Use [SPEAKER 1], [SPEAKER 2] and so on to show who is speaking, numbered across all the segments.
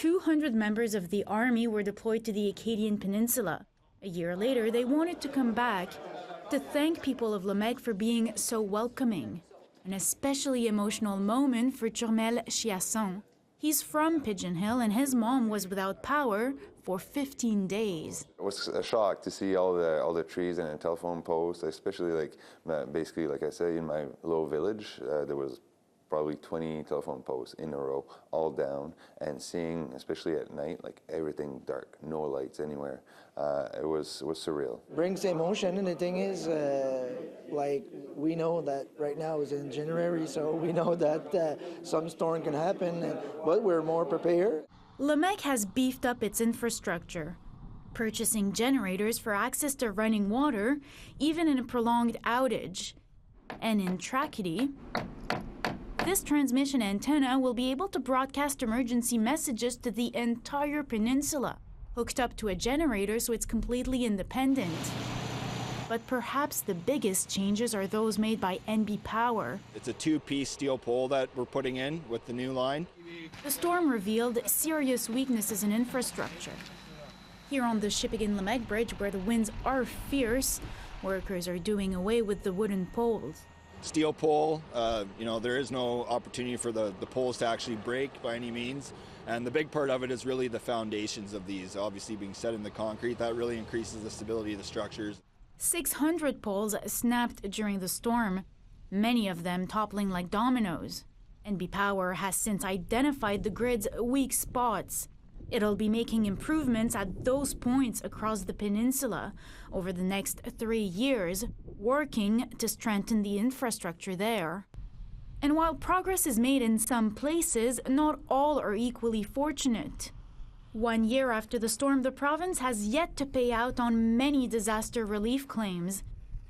[SPEAKER 1] 200 members of the army were deployed to the Acadian Peninsula. A year later, they wanted to come back to thank people of Lemec for being so welcoming. An especially emotional moment for Turmel Chiasson. He's from Pigeon Hill and his mom was without power for 15 days.
[SPEAKER 2] It was a shock to see all the trees and a telephone post, especially basically like I say, in my little village, there was probably 20 telephone posts in a row, all down, and seeing, especially at night, like everything dark, no lights anywhere. It was surreal.
[SPEAKER 3] Brings emotion, and the thing is, like we know that right now is in January, so we know that some storm can happen, but we're more prepared.
[SPEAKER 1] Lemec has beefed up its infrastructure, purchasing generators for access to running water, even in a prolonged outage. And in Tracadie, this transmission antenna will be able to broadcast emergency messages to the entire peninsula, hooked up to a generator so it's completely independent. But perhaps the biggest changes are those made by NB Power.
[SPEAKER 4] It's a two-piece steel pole that we're putting in with the new line.
[SPEAKER 1] The storm revealed serious weaknesses in infrastructure. Here on the Shippagan-Lemec Bridge, where the winds are fierce, workers are doing away with the wooden poles.
[SPEAKER 4] Steel pole, there is no opportunity for the poles to actually break by any means. And the big part of it is really the foundations of these, obviously being set in the concrete. That really increases the stability of the structures.
[SPEAKER 1] 600 poles snapped during the storm, many of them toppling like dominoes. NB Power has since identified the grid's weak spots. It'll be making improvements at those points across the peninsula over the next 3 years, working to strengthen the infrastructure there. And while progress is made in some places, not all are equally fortunate. 1 year after the storm, the province has yet to pay out on many disaster relief claims.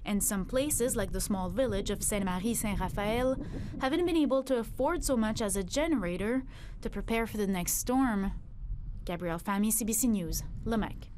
[SPEAKER 1] And some places, like the small village of Sainte-Marie-Saint-Raphaël, haven't been able to afford so much as a generator to prepare for the next storm. Gabrielle Famy, CBC News, Lemec.